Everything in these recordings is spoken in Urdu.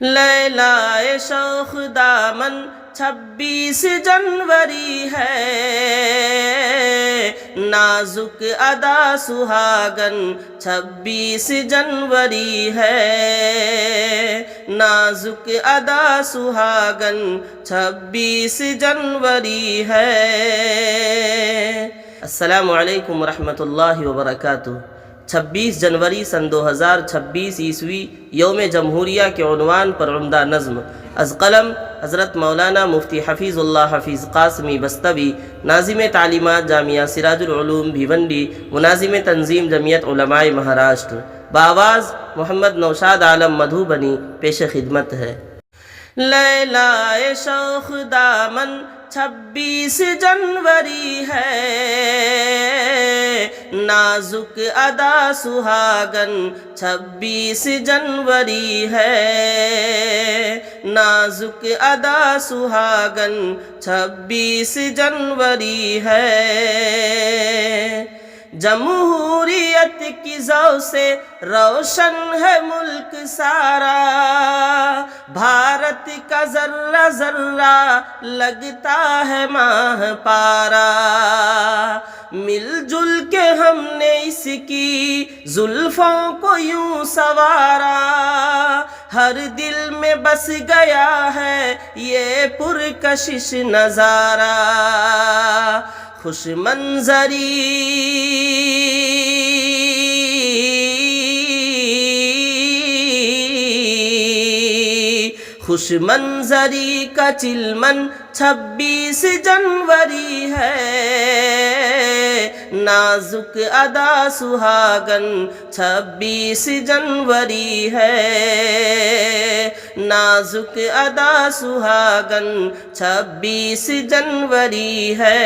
لیلائے شوخ دامن 26 جنوری ہے، نازک ادا سہاگن 26 جنوری ہے، نازک ادا سہاگن 26 جنوری ہے۔ السلام علیکم ورحمۃ اللہ وبرکاتہ۔ 26 جنوری سن 2026 عیسوی یوم جمہوریہ کے عنوان پر عمدہ نظم از قلم حضرت مولانا مفتی حفیظ اللہ حفیظ قاسمی بستوی، ناظم تعلیمات جامعہ سراج العلوم بھیونڈی، مناظم تنظیم جمعیت علماء مہاراشٹر، بآواز محمد نوشاد عالم مدھوبنی پیش خدمت ہے۔ لیلائے شوخ دامن 26 جنوری ہے، نازک ادا سہاگن 26 جنوری ہے، نازک ادا سہاگن 26 جنوری ہے۔ جمہوریت کی ضو سے روشن ہے ملک سارا، بھارت کا ذرہ ذرہ لگتا ہے ماہ پارا، مل جل کے ہم نے اس کی زلفوں کو یوں سنوارا، ہر دل میں بس گیا ہے یہ پرکشش نظارہ، خوش منظری خوش منظری کا چلمن 26 جنوری ہے، نازک ادا سہاگن 26 جنوری ہے، نازک ادا سہاگن 26 جنوری ہے۔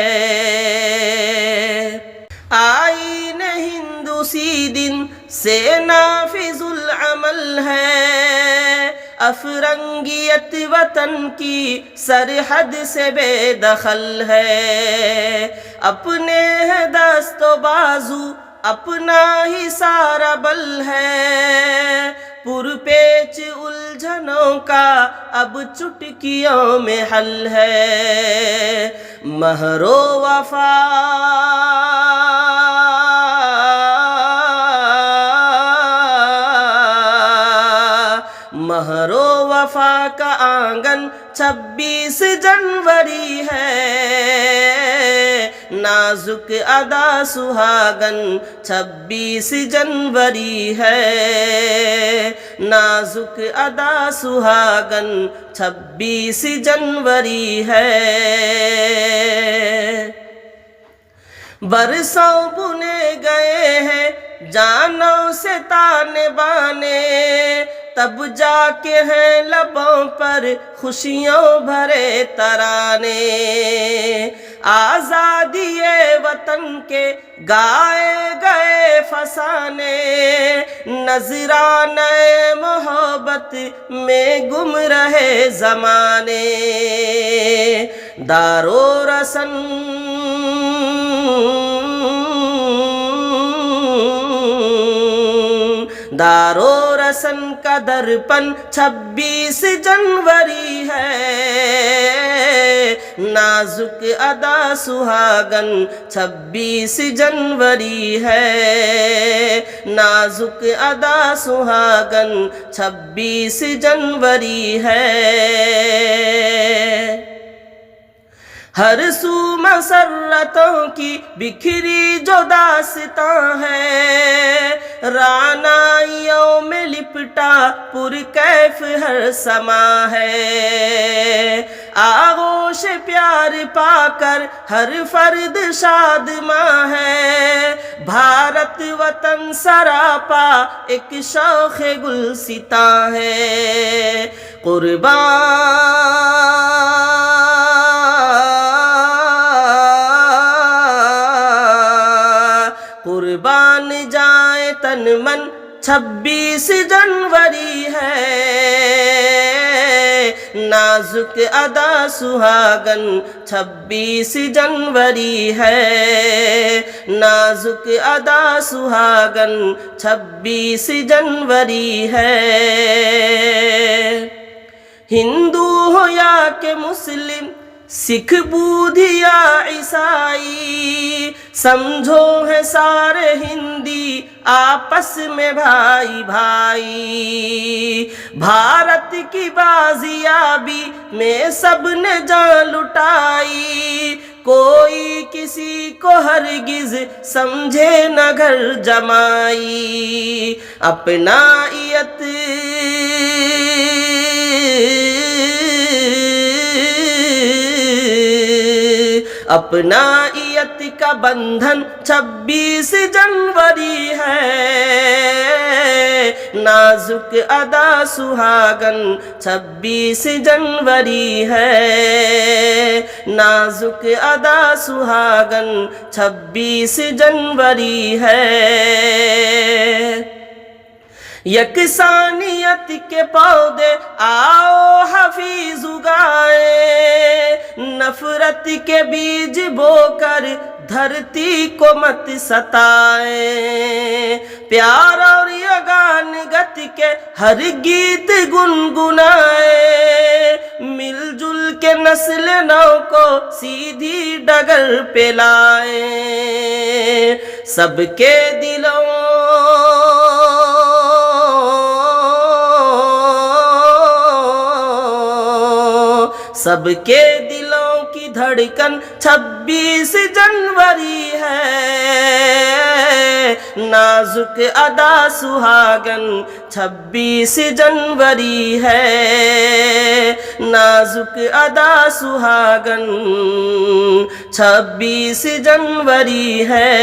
آئین ہند اسی دن سے نافذ العمل ہے، افرنگیت وطن کی سرحد سے بے دخل ہے، اپنے ہے دست و بازو اپنا ہی سارا بل ہے، پرپیچ الجھنوں کا اب چٹکیوں میں حل ہے، مہر و وفا مہر و وفا کا آنگن 26 جنوری ہے، نازک ادا سہاگن 26 جنوری ہے، نازک ادا سہاگن 26 جنوری ہے۔ برسوں بنے گئے ہیں جانوں سے تانے بانے، تب جا کے ہیں لبوں پر خوشیوں بھرے ترانے، آزادی وطن کے گائے گئے فسانے، نذرانے محبت میں گم رہے زمانے، دار و رسن دار و رسن کا درپن 26 جنوری ہے، نازک ادا سہاگن 26 جنوری ہے، نازک ادا سہاگن 26 جنوری ہے۔ ہر سو مسرتوں کی بکھری جو داستاں ہے، رعنائیوں میں لپٹا پرکیف ہر سما ہے، آغوش پیار پا کر ہر فرد شادماں ہے، بھارت وطن سراپا ایک شوخ گلستاں ہے، قربان جائے تن من 26 جنوری ہے، نازک ادا سہاگن 26 جنوری ہے، نازک ادا سہاگن 26 جنوری ہے۔ ہندو ہو یا کہ مسلم، سکھ بدھ یا عیسائی، سمجھو ہے سارے ہندی آپس میں بھائی بھائی۔ بھارت کی بازیابی میں سب نے جان لٹائی، کوئی کسی کو ہرگز سمجھے نہ گھر جمائی۔ اپنائیت اپنائیت کا بندھن 26 جنوری ہے، نازک ادا سہاگن 26 جنوری ہے، نازک ادا سہاگن 26 جنوری ہے۔ یکسانیت کے پودے آؤ حفیظ اگائیں، نفرت کے بیج بو کر دھرتی کو مت ستائیں، پیار اور یگانگت کے ہر گیت گنگنائیں، مل جل کے نسل نو کو سیدھی ڈگر پہ لائیں۔ سب کے دلوں سب کے دلوں کی دھڑکن 26 جنوری ہے، نازک ادا سہاگن 26 جنوری ہے، نازک ادا سہاگن 26 جنوری ہے۔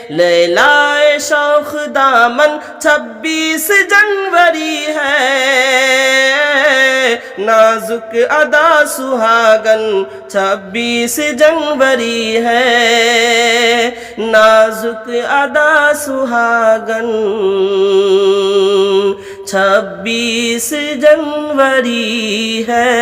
لیلائے شوخ دامن 26 جنوری ہے، نازک ادا سہاگن 26 جنوری ہے، نازک ادا سہاگن 26 جنوری ہے۔